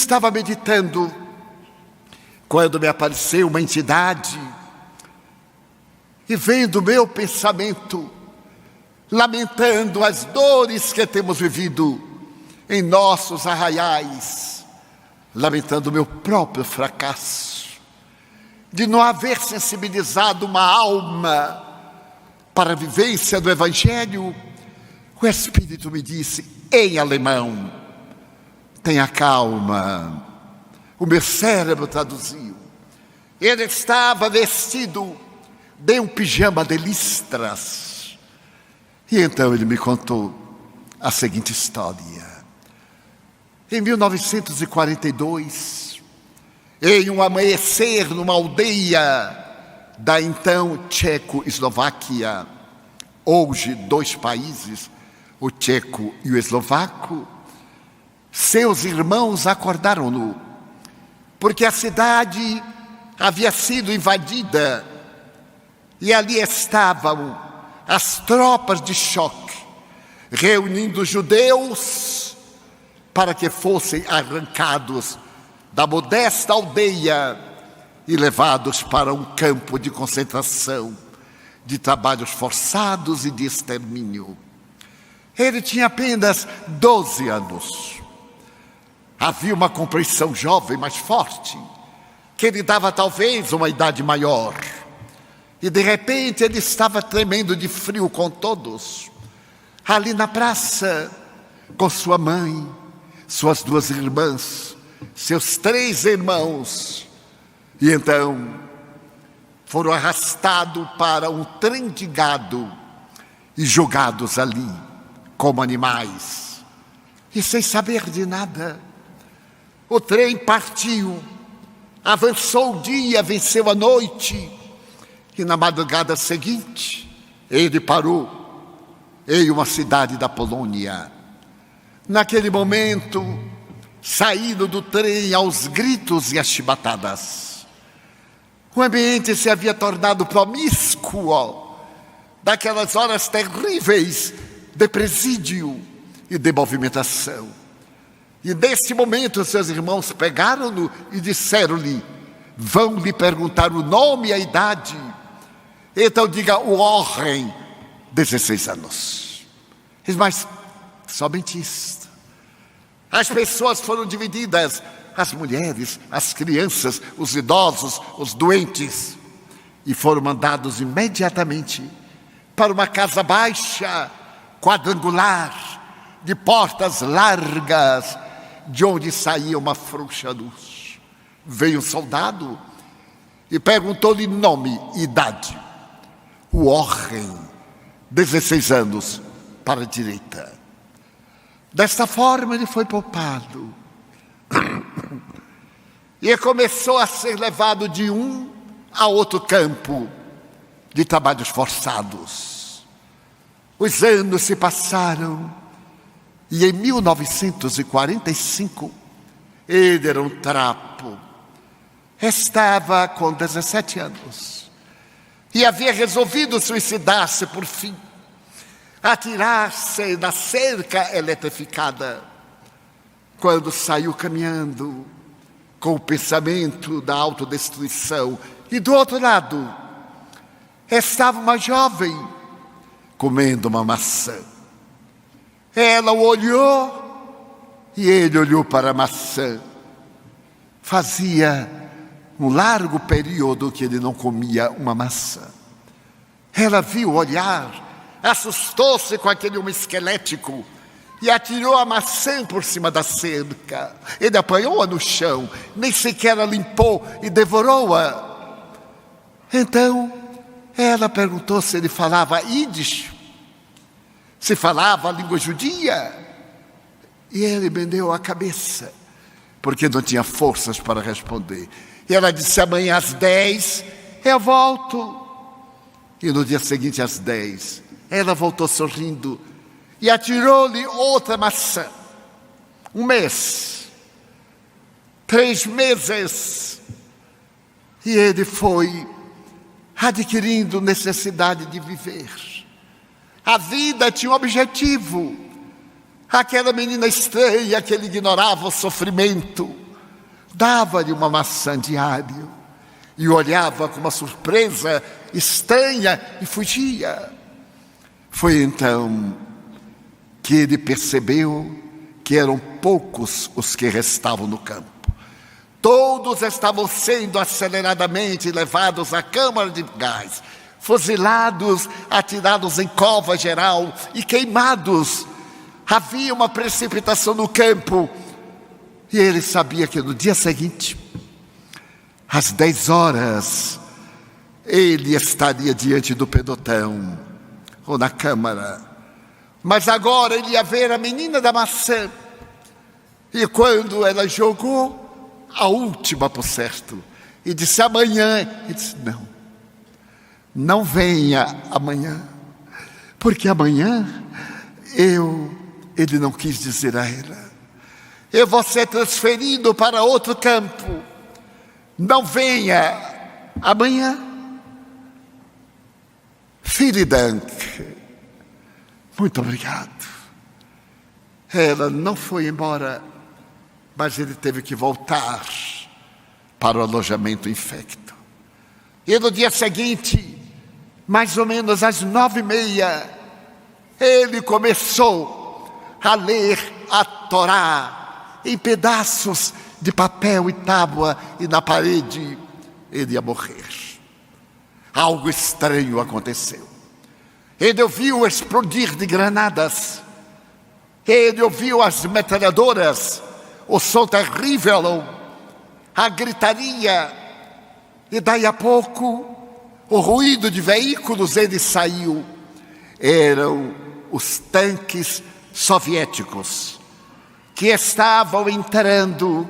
estava meditando quando me apareceu uma entidade e vendo meu pensamento, lamentando as dores que temos vivido em nossos arraiais, lamentando o meu próprio fracasso, de não haver sensibilizado uma alma para a vivência do Evangelho. O Espírito me disse em alemão: tenha calma. O meu cérebro traduziu. Ele estava vestido de um pijama de listras. E então ele me contou a seguinte história. Em 1942, em um amanhecer numa aldeia da então Tchecoslováquia, hoje 2 países, o tcheco e o eslovaco, seus irmãos acordaram-no, porque a cidade havia sido invadida e ali estavam as tropas de choque, reunindo judeus para que fossem arrancados da modesta aldeia e levados para um campo de concentração, de trabalhos forçados e de extermínio. Ele tinha apenas 12 anos. Havia uma compreensão jovem, mas forte, que lhe dava talvez uma idade maior. E de repente ele estava tremendo de frio com todos, ali na praça, com sua mãe, suas 2 irmãs, seus 3 irmãos. E então foram arrastados para um trem de gado e jogados ali como animais, e sem saber de nada. O trem partiu, avançou o dia, venceu a noite, e na madrugada seguinte, ele parou em uma cidade da Polônia. Naquele momento, saíram do trem aos gritos e às chibatadas. O ambiente se havia tornado promíscuo, daquelas horas terríveis de presídio e de movimentação. E nesse momento seus irmãos pegaram-no e disseram-lhe: vão lhe perguntar o nome e a idade. Então diga Warren, 16 anos. Mas somente isto. As pessoas foram divididas, as mulheres, as crianças, os idosos, os doentes, e foram mandados imediatamente para uma casa baixa, quadrangular, de portas largas, de onde saía uma frouxa luz. Veio um soldado e perguntou-lhe nome e idade. Warren, 16 anos, para a direita. Desta forma ele foi poupado. E começou a ser levado de um a outro campo de trabalhos forçados. Os anos se passaram e em 1945 ele era um trapo. Estava com 17 anos e havia resolvido suicidar-se por fim, atirar-se na cerca eletrificada, quando saiu caminhando com o pensamento da autodestruição. E do outro lado estava uma jovem comendo uma maçã. Ela o olhou e ele olhou para a maçã. Fazia um largo período que ele não comia uma maçã. Ela viu o olhar, assustou-se com aquele homem esquelético e atirou a maçã por cima da cerca. Ele apanhou-a no chão, nem sequer a limpou e devorou-a. Então, ela perguntou se ele falava Yiddish, se falava a língua judia. E ele bendeu a cabeça, porque não tinha forças para responder. E ela disse: amanhã às 10 eu volto. E no dia seguinte às 10, ela voltou sorrindo e atirou-lhe outra maçã. 1 mês, 3 meses, e ele foi adquirindo necessidade de viver. A vida tinha um objetivo. Aquela menina estranha que ele ignorava o sofrimento, dava-lhe uma maçã diário e olhava com uma surpresa estranha e fugia. Foi então que ele percebeu que eram poucos os que restavam no campo. Todos estavam sendo aceleradamente levados à câmara de gás, fuzilados, atirados em cova geral e queimados. Havia uma precipitação no campo. E ele sabia que no dia seguinte, às 10 horas, ele estaria diante do pelotão, ou na câmara. Mas agora ele ia ver a menina da maçã. E quando ela jogou a última por certo, e disse amanhã, ele disse não venha amanhã, porque amanhã ele não quis dizer a ela, eu vou ser transferido para outro campo, não venha amanhã. Vielen Dank, muito obrigado. Ela não foi embora, mas ele teve que voltar para o alojamento infecto. E no dia seguinte, mais ou menos às 9h30, ele começou a ler a Torá em pedaços de papel e tábua, e na parede ele ia morrer. Algo estranho aconteceu. Ele ouviu o explodir de granadas, ele ouviu as metralhadoras, o som terrível, a gritaria, e daí a pouco o ruído de veículos. Ele saiu. Eram os tanques soviéticos que estavam entrando,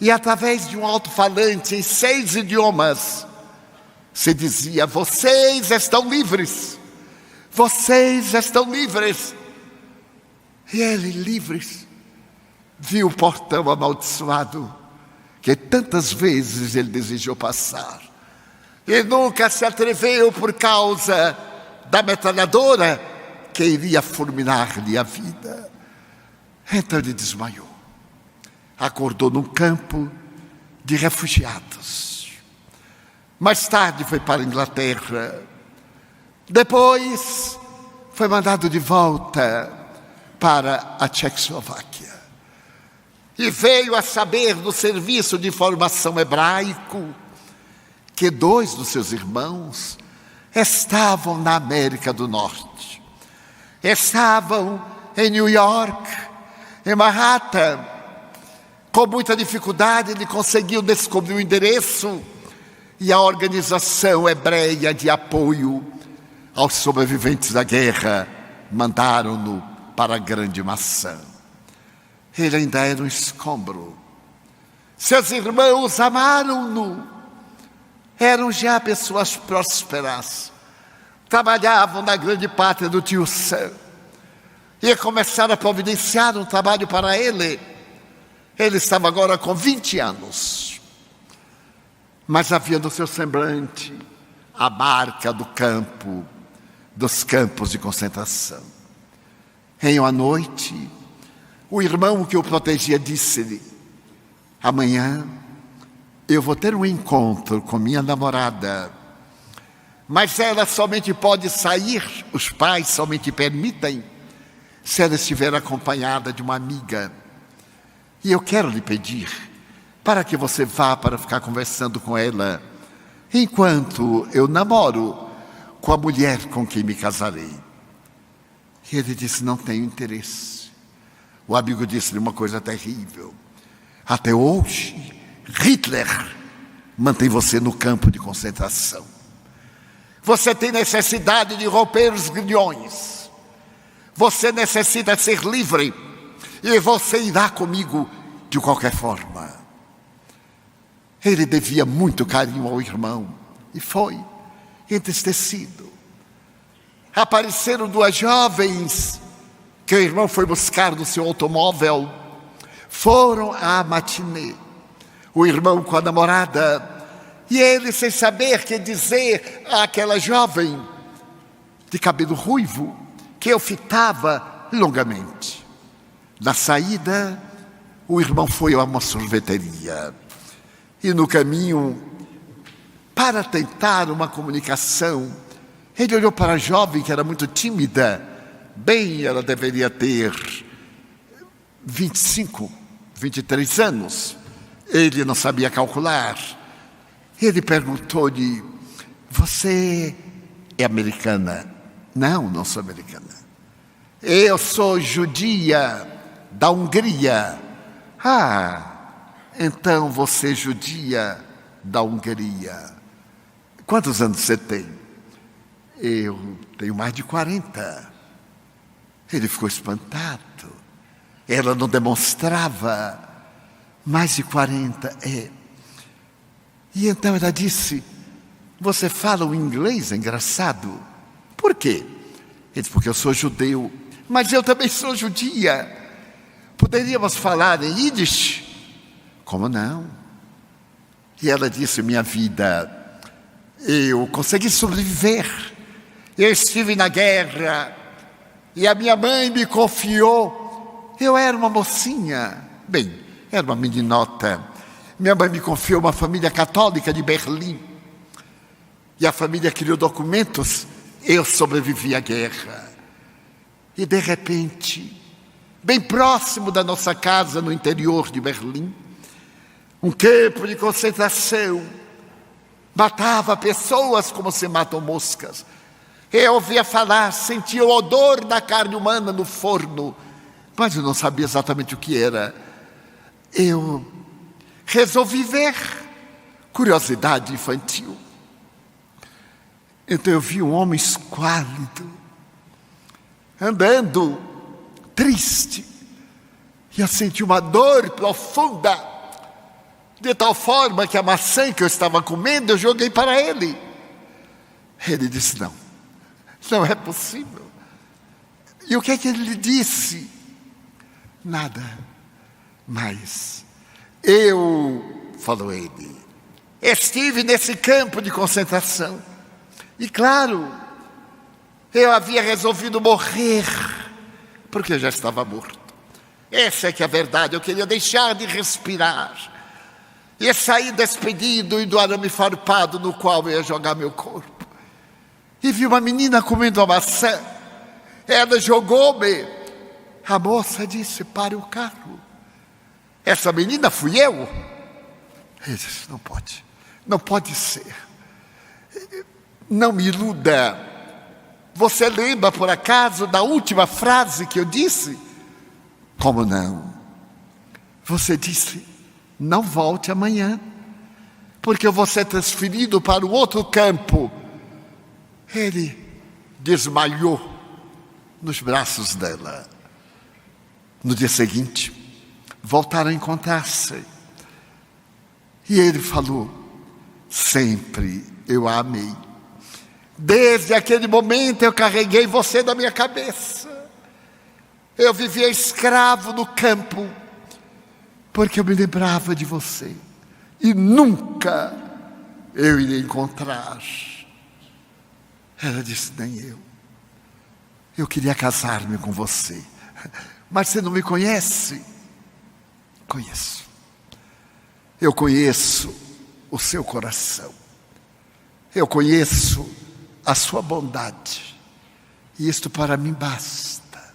e através de um alto-falante em 6 idiomas se dizia: vocês estão livres, vocês estão livres. E ele, livres, viu o portão amaldiçoado que tantas vezes ele desejou passar e nunca se atreveu por causa da metralhadora que iria fulminar-lhe a vida. Então ele desmaiou, acordou num campo de refugiados. Mais tarde foi para a Inglaterra, depois foi mandado de volta para a Tchecoslováquia. E veio a saber do serviço de formação hebraico que 2 dos seus irmãos estavam na América do Norte. Estavam em New York, em Manhattan. Com muita dificuldade ele conseguiu descobrir o endereço, e a organização hebreia de apoio aos sobreviventes da guerra mandaram-no para a Grande Maçã. Ele ainda era um escombro. Seus irmãos amaram-no. Eram já pessoas prósperas. Trabalhavam na grande pátria do tio Sam. E começaram a providenciar um trabalho para ele. Ele estava agora com 20 anos. Mas havia no seu semblante a marca do campo, dos campos de concentração. Em uma noite, o irmão que o protegia disse-lhe: amanhã eu vou ter um encontro com minha namorada, mas ela somente pode sair, os pais somente permitem, se ela estiver acompanhada de uma amiga. E eu quero lhe pedir para que você vá para ficar conversando com ela, enquanto eu namoro com a mulher com quem me casarei. E ele disse: não tenho interesse. O amigo disse-lhe uma coisa terrível: até hoje, Hitler mantém você no campo de concentração. Você tem necessidade de romper os grilhões. Você necessita ser livre. E você irá comigo de qualquer forma. Ele devia muito carinho ao irmão. E foi, entristecido. Apareceram 2 jovens que o irmão foi buscar no seu automóvel. Foram à matinê. O irmão com a namorada. E ele, sem saber que dizer àquela jovem de cabelo ruivo, que eu fitava longamente. Na saída, o irmão foi a uma sorveteria. E no caminho, para tentar uma comunicação, ele olhou para a jovem, que era muito tímida. Bem, ela deveria ter 25, 23 anos. Ele não sabia calcular. Ele perguntou-lhe: você é americana? Não, não sou americana. Eu sou judia da Hungria. Ah, então você é judia da Hungria. Quantos anos você tem? Eu tenho mais de 40. Ele ficou espantado. Ela não demonstrava. Mais de 40, E então ela disse: você fala o inglês? É engraçado. Por quê? Ele disse: porque eu sou judeu. Mas eu também sou judia. Poderíamos falar em Yiddish? Como não? E ela disse: minha vida, eu consegui sobreviver. Eu estive na guerra e a minha mãe me confiou. Eu era uma mocinha. Bem, era uma meninota. Minha mãe me confiou uma família católica de Berlim. E a família criou documentos. Eu sobrevivi à guerra. E de repente, bem próximo da nossa casa no interior de Berlim, um campo de concentração matava pessoas como se matam moscas. Eu ouvia falar, sentia o odor da carne humana no forno, mas eu não sabia exatamente o que era. Eu resolvi ver, curiosidade infantil. Então eu vi um homem esquálido, andando, triste, e eu senti uma dor profunda, de tal forma que a maçã que eu estava comendo, eu joguei para ele. Ele disse: não, não é possível. E o que é que ele lhe disse? Nada. Mas eu, falou ele, estive nesse campo de concentração. E claro, eu havia resolvido morrer, porque eu já estava morto. Essa é que é a verdade. Eu queria deixar de respirar. E sair despedido e do arame farpado no qual eu ia jogar meu corpo. E vi uma menina comendo uma maçã. Ela jogou-me. A moça disse: pare o carro. Essa menina fui eu. Ele disse: não pode. Não pode ser. Não me iluda. Você lembra, por acaso, da última frase que eu disse? Como não? Você disse: não volte amanhã, porque eu vou ser transferido para o outro campo. Ele desmaiou nos braços dela. No dia seguinte, voltaram a encontrar-se. E ele falou: sempre eu a amei. Desde aquele momento eu carreguei você na minha cabeça. Eu vivia escravo no campo, porque eu me lembrava de você. E nunca eu iria encontrar. Ela disse: nem eu. Eu queria casar-me com você. Mas você não me conhece? Conheço. Eu conheço o seu coração. Eu conheço a sua bondade. E isto para mim basta.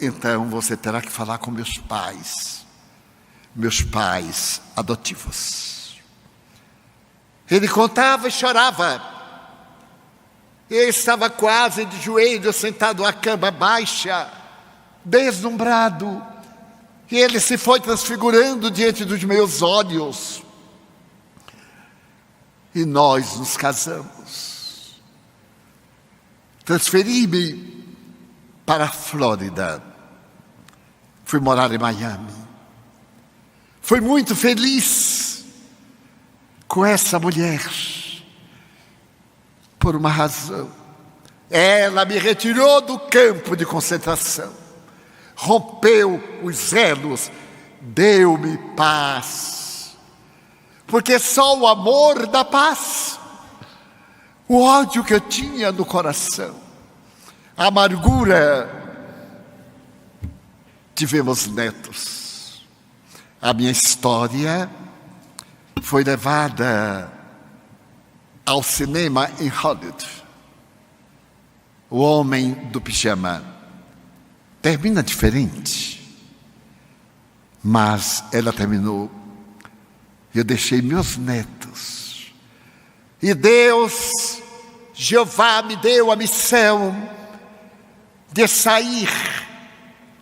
Então você terá que falar com meus pais adotivos. Ele contava e chorava. Eu estava quase de joelhos, sentado à cama baixa, deslumbrado. E ele se foi transfigurando diante dos meus olhos. E nós nos casamos. Transferi-me para a Flórida. Fui morar em Miami. Fui muito feliz com essa mulher. Por uma razão. Ela me retirou do campo de concentração. Rompeu os elos. Deu-me paz. Porque só o amor dá paz. O ódio que eu tinha no coração. A amargura. Tivemos netos. A minha história foi levada ao cinema em Hollywood. O Homem do Pijama termina diferente, mas ela terminou. Eu deixei meus netos. E Deus, Jeová, me deu a missão de sair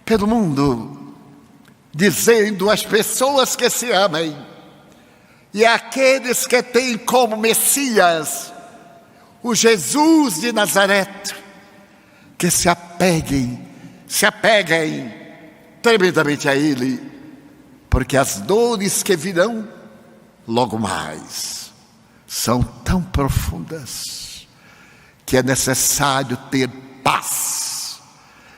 pelo mundo, dizendo às pessoas que se amem e àqueles que têm como Messias o Jesus de Nazaré, que se apeguem tremendamente a Ele, porque as dores que virão logo mais são tão profundas que é necessário ter paz